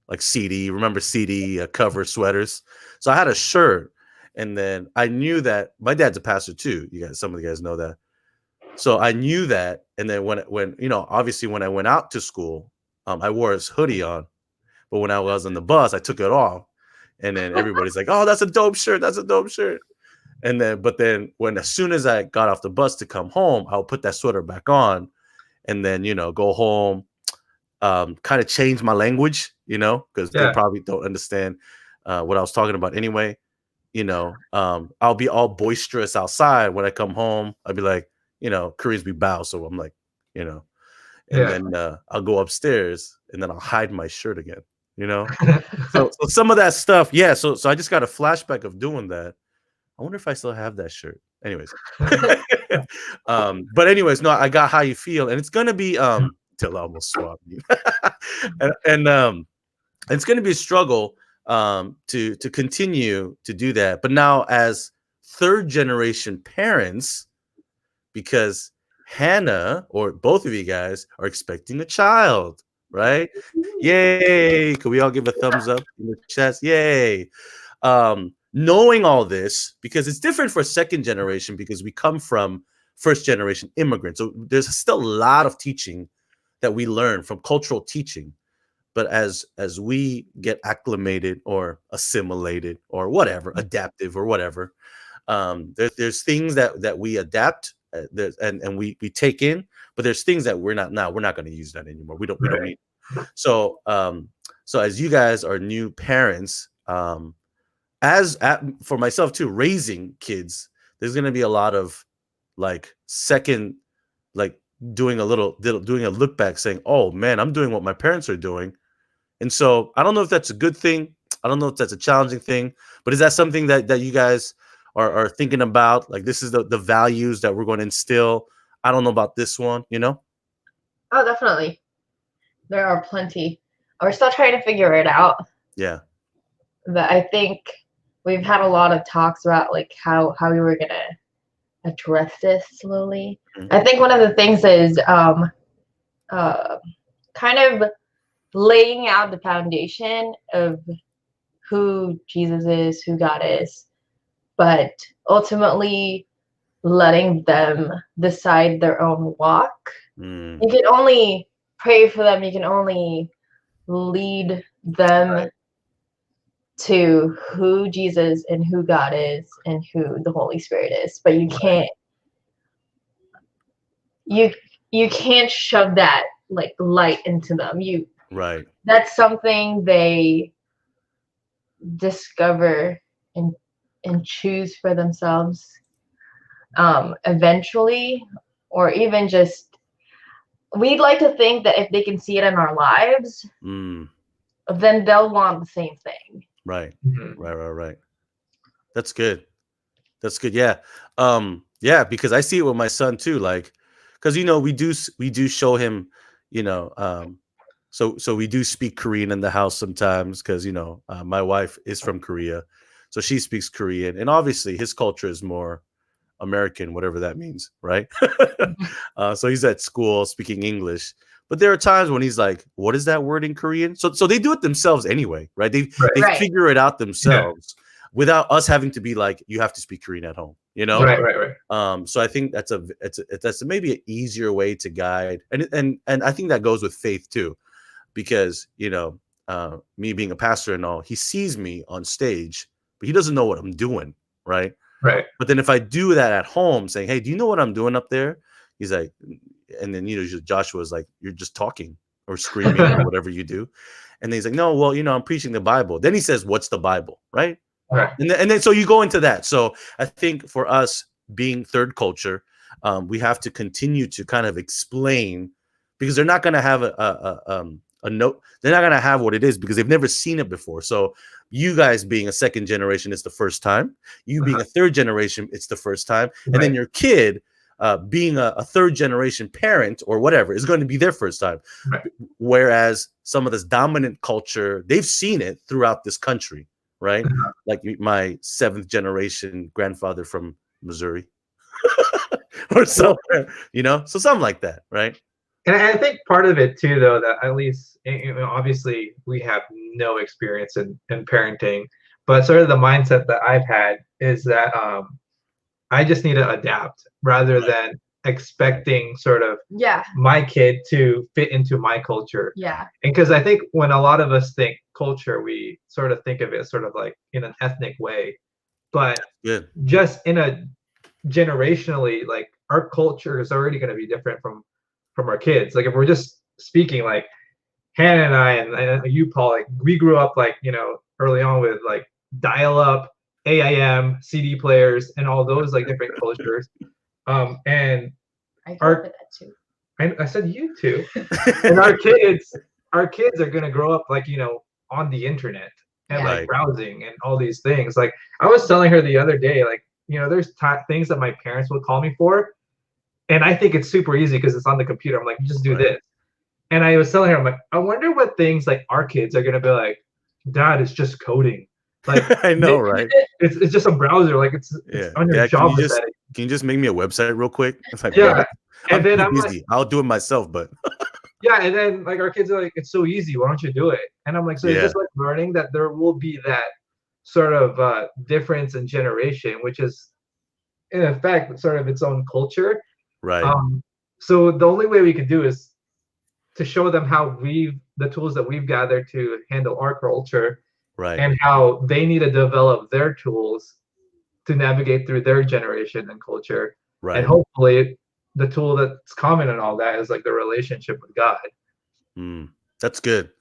like CD. Remember CD cover sweaters? So I had a shirt, and then I knew that my dad's a pastor too. Some of you guys know that. So I knew that, and then when obviously when I went out to school, I wore his hoodie on, but when I was on the bus, I took it off, and then everybody's like, "Oh, that's a dope shirt. That's a dope shirt." And then, but then when as soon as I got off the bus to come home, I'll put that sweater back on, and then go home, kind of change my language, because they Yeah. probably don't understand what I was talking about anyway. I'll be all boisterous outside. When I come home, I'll be like, Koreans be bow. So I'm like, you know, and Yeah. then I'll go upstairs and then I'll hide my shirt again, you know? So some of that stuff, yeah. So I just got a flashback of doing that. I wonder if I still have that shirt. Anyways. But anyways, no, I got how you feel. And it's gonna be till I almost swapped you. and it's gonna be a struggle to continue to do that. But now as third generation parents, because Hannah or both of you guys are expecting a child, right? Yay! Can we all give a thumbs up in the chest? Yay! Knowing all this, because it's different for second generation because we come from first generation immigrants. So there's still a lot of teaching that we learn from cultural teaching. But as we get acclimated or assimilated or whatever, adaptive or whatever, there's things that we adapt and we take in, but there's things that we're not going to use that anymore. We don't Right. need. So so as you guys are new parents, for myself too, raising kids, there's going to be a lot of like second, like doing a look back saying, oh man, I'm doing what my parents are doing. And so I don't know if that's a good thing. I don't know if that's a challenging thing, but is that something that you guys are thinking about? Like this is the values that we're going to instill. I don't know about this one, Oh, definitely. There are plenty. We're still trying to figure it out, Yeah. but I think we've had a lot of talks about like how we were gonna address this slowly. Mhm. I think one of the things is kind of laying out the foundation of who Jesus is, who God is, but ultimately letting them decide their own walk. Mm. You can only pray for them, you can only lead them Right. to who Jesus and who God is and who the Holy Spirit is. But you can't shove that like light into them. Right. That's something they discover and choose for themselves eventually, or even just we'd like to think that if they can see it in our lives, then they'll want the same thing. Right. Mhm. Right. That's good. Yeah. Yeah, because I see it with my son too. Like, because we do show him, so we do speak Korean in the house sometimes because my wife is from Korea, so she speaks Korean, and obviously his culture is more American, whatever that means, right? So he's at school speaking English, but there are times when he's like, "What is that word in Korean?" So they do it themselves anyway, right? They Right. figure it out themselves without us having to be like, "You have to speak Korean at home," Right. So I think that's maybe an easier way to guide, and I think that goes with faith too, because me being a pastor and all, he sees me on stage, but he doesn't know what I'm doing, right? Right. But then if I do that at home, saying, "Hey, do you know what I'm doing up there?" He's like, and then Joshua's like, "You're just talking or screaming or whatever you do," and then he's like, "No, well, I'm preaching the Bible." Then he says, "What's the Bible?" Right? Right. And then so you go into that. So I think for us being third culture, we have to continue to kind of explain, because they're not going to have a note. They're not going to have what it is because they've never seen it before. So you guys being a second generation, it's the first time. You being a third generation, it's the first time. And then your kid being a third generation parent or whatever is going to be their first time. Right. Whereas some of this dominant culture, they've seen it throughout this country. Right? Like my seventh generation grandfather from Missouri or somewhere, so something like that. Right. And I think part of it too, though, that at least, obviously we have no experience in parenting, but sort of the mindset that I've had is that I just need to adapt rather than expecting sort of my kid to fit into my culture. Yeah. And because I think when a lot of us think culture, we sort of think of it sort of like in an ethnic way, but just in a generationally, like our culture is already going to be different from our kids. Like if we're just speaking, like Hannah and I and you, Paul, like we grew up like early on with like dial-up, AIM, CD players, and all those like different cultures. And I grew that too. I said you too. And our kids are gonna grow up like on the internet and like browsing and all these things. Like I was telling her the other day, like there's things that my parents would call me for, and I think it's super easy because it's on the computer. I'm like, just do this. And I was telling her, I'm like, I wonder what things like our kids are gonna be like. Dad, it's just coding. Like I know, right? It's just a browser. Like it's on your job. Can you just make me a website real quick? It's like, and then I'm busy. like, I'll do it myself, but and then like our kids are like, it's so easy. Why don't you do it? And I'm like, so it's just like learning that there will be that sort of difference in generation, which is in effect sort of its own culture. Right. So the only way we can do is to show them how the tools that we've gathered to handle our culture, and how they need to develop their tools to navigate through their generation and culture. And hopefully the tool that's common in all that is like the relationship with God. That's good.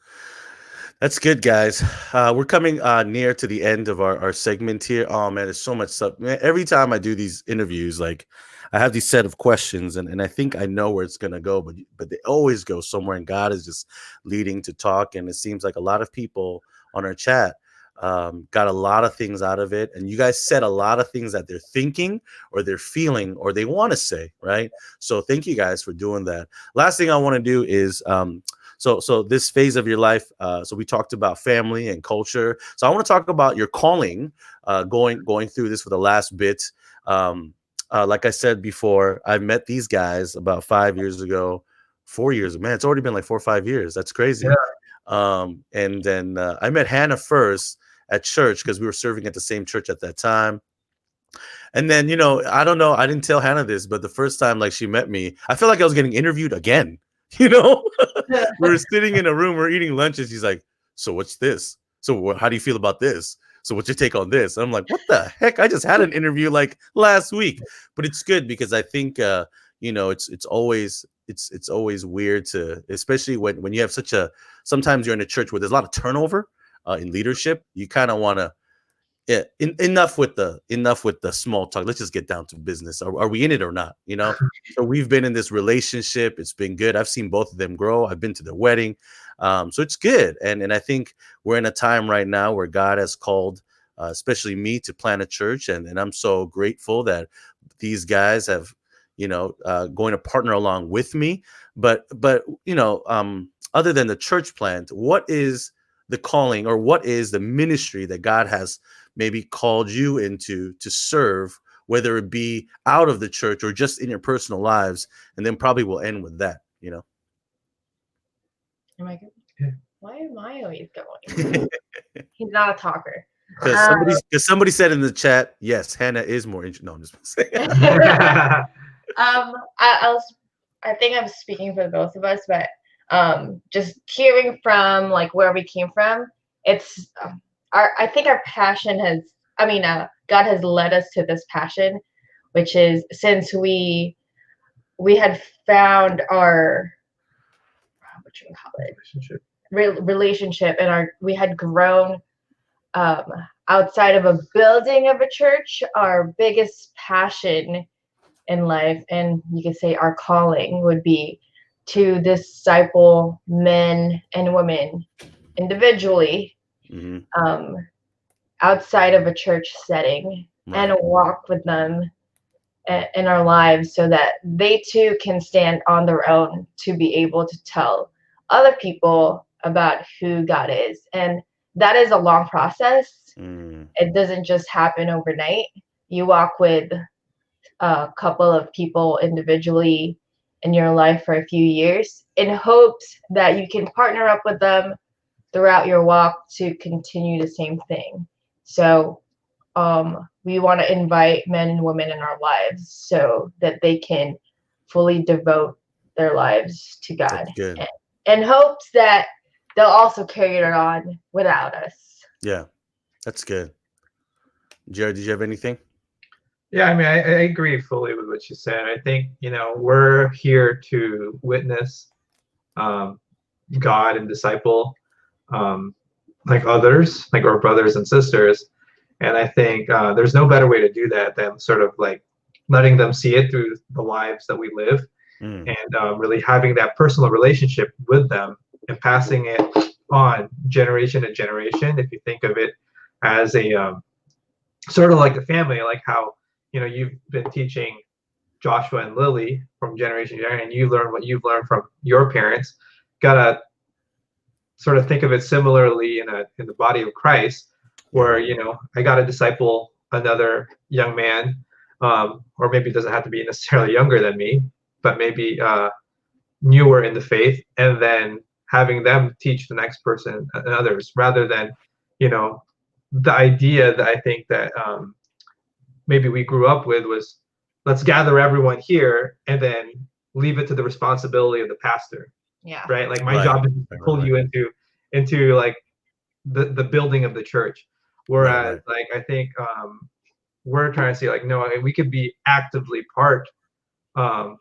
That's good, guys. We're coming near to the end of our segment here. Oh man, there's so much stuff. Man, every time I do these interviews, like I have these set of questions, and I think I know where it's gonna go, but they always go somewhere, and God is just leading to talk. And it seems like a lot of people on our chat got a lot of things out of it, and you guys said a lot of things that they're thinking or they're feeling or they want to say, right? So thank you guys for doing that. Last thing I want to do is so this phase of your life, so we talked about family and culture. So I want to talk about your calling, going through this for the last bit. Like I said before, I met these guys about 5 years ago, 4 years. Man, it's already been like 4 or 5 years. That's crazy. And then I met Hannah first at church because we were serving at the same church at that time. And then, I don't know, I didn't tell Hannah this, but the first time like she met me, I felt like I was getting interviewed again. We were sitting in a room, we're eating lunch, and she's like, so what's this? So how do you feel about this? So what's your take on this? And I'm like, what the heck? I just had an interview like last week. But it's good because I think it's always weird to, especially when you have such a, sometimes you're in a church where there's a lot of turnover in leadership. You kind of want to, yeah, enough with the small talk. Let's just get down to business. Are we in it or not? So we've been in this relationship. It's been good. I've seen both of them grow. I've been to their wedding. So it's good. And I think we're in a time right now where God has called, especially me, to plant a church. And I'm so grateful that these guys have, going to partner along with me. But other than the church plant, what is the calling, or what is the ministry that God has maybe called you into to serve, whether it be out of the church or just in your personal lives? And then probably we'll end with that. Am I good? Yeah. Why am I always going? He's not a talker. Because somebody said in the chat, yes, Hannah is more interesting. No, I'm just saying. I think I'm speaking for both of us, but just hearing from like where we came from, it's I think our passion has, God has led us to this passion, which is since we had found our, what you call it, relationship, and we had grown outside of a building of a church. Our biggest passion in life, and you could say our calling, would be to disciple men and women individually, outside of a church setting, right, and walk with them in our lives so that they too can stand on their own to be able to tell other people about who God is. And that is a long process. It doesn't just happen overnight. You walk with a couple of people individually in your life for a few years in hopes that you can partner up with them throughout your walk to continue the same thing. So we want to invite men and women in our lives so that they can fully devote their lives to God, in hopes that they'll also carry it on without us. Yeah, that's good. Jared, did you have anything? Yeah, I agree fully with what you said. I think, we're here to witness God and disciple like others, like our brothers and sisters. And I think there's no better way to do that than sort of like letting them see it through the lives that we live, and really having that personal relationship with them and passing it on generation to generation. If you think of it as a sort of like a family, like how, you've been teaching Joshua and Lily from generation to generation, and you learn what you've learned from your parents. Gotta sort of think of it similarly in the body of Christ, where I gotta disciple another young man, or maybe it doesn't have to be necessarily younger than me, but maybe newer in the faith, and then having them teach the next person and others, rather than the idea that I think that maybe we grew up with was, let's gather everyone here and then leave it to the responsibility of the pastor. Yeah. Right. Like my job is to pull you into like the building of the church. Whereas like I think we're trying to say like, no, we could be actively part of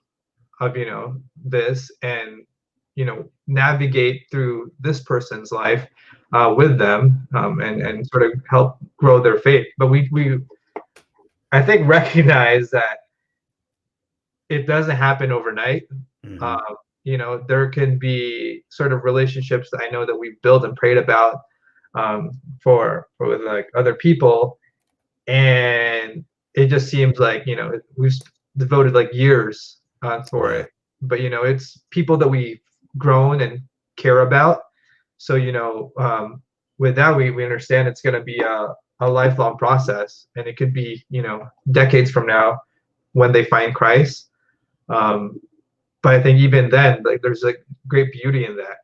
this, and navigate through this person's life with them, and sort of help grow their faith. But we I think recognize that it doesn't happen overnight. There can be sort of relationships that I know that we've built and prayed about for like other people, and it just seems like we've devoted like years for it, but it's people that we've grown and care about. So with that, we understand it's going to be a lifelong process, and it could be decades from now when they find Christ. But I think even then, like there's a great beauty in that.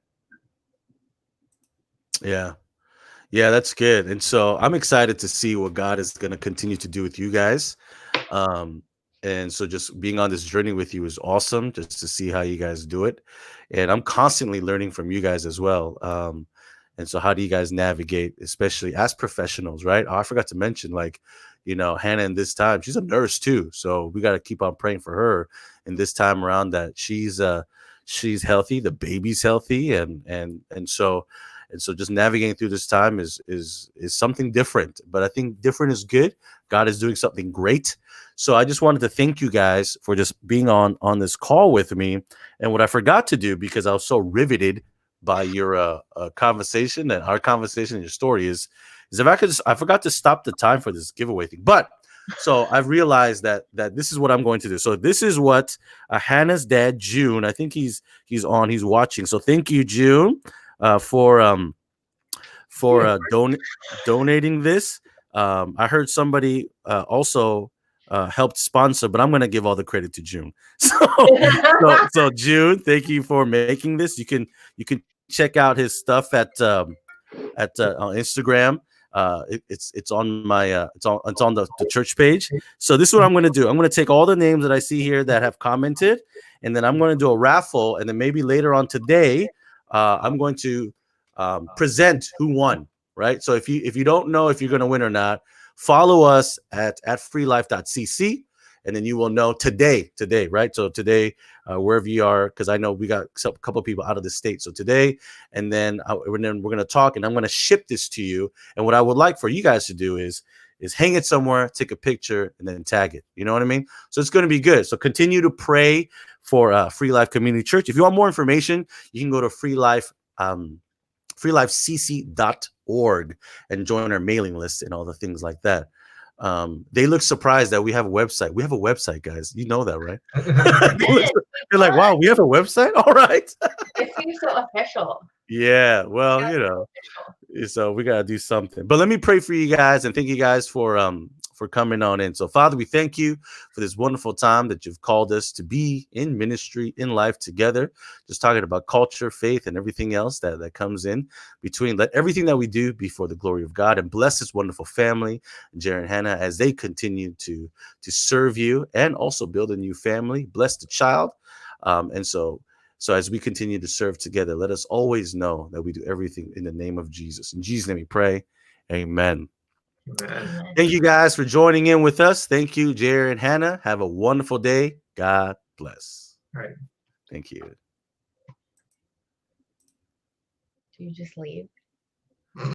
Yeah, that's good. And so I'm excited to see what God is going to continue to do with you guys. And so just being on this journey with you is awesome, just to see how you guys do it. And I'm constantly learning from you guys as well. And so how do you guys navigate, especially as professionals, right? Oh, I forgot to mention, like, Hannah in this time, she's a nurse too. So we got to keep on praying for her in this time around, that she's healthy, the baby's healthy, and so just navigating through this time is something different. But I think different is good. God is doing something great. So I just wanted to thank you guys for just being on this call with me. And what I forgot to do, because I was so riveted by your conversation and our conversation and your story, is if I forgot to stop the time for this giveaway thing. But so I've realized that this is what I'm going to do. So this is what Hannah's dad, June, I think he's watching. So thank you, June, for donating this. I heard somebody also helped sponsor, but I'm going to give all the credit to June. So June, thank you for making this. You can check out his stuff at on Instagram. It's on my it's on the church page. So this is what I'm going to do. I'm going to take all the names that I see here that have commented, and then I'm going to do a raffle, and then maybe later on today, I'm going to present who won. Right. So if you don't know if you're going to win or not, follow us at freelife.cc, and then you will know today. Right. So today, wherever you are, because I know we got a couple of people out of the state. So today, and then we're going to talk, and I'm going to ship this to you. And what I would like for you guys to do is hang it somewhere, take a picture, and then tag it. You know what I mean? So it's going to be good. So continue to pray for Free Life Community Church. If you want more information, you can go to freelifecc.org and join our mailing list and all the things like that. They look surprised that we have a website. We have a website, guys. You know that, right? They're like, wow, we have a website? All right. It seems so official. Yeah, well, so we got to do something. But let me pray for you guys, and thank you guys for coming on in. So Father, we thank you for this wonderful time that you've called us to be in ministry, in life together, just talking about culture, faith, and everything else that comes in between. Let everything that we do be for the glory of God, and bless this wonderful family, Jared and Hannah, as they continue to serve you and also build a new family. Bless the child. So as we continue to serve together, let us always know that we do everything in the name of Jesus. In Jesus' name we pray. Amen. Amen. Thank you guys for joining in with us. Thank you, Jerry and Hannah. Have a wonderful day. God bless. All right. Thank you. Do you just leave?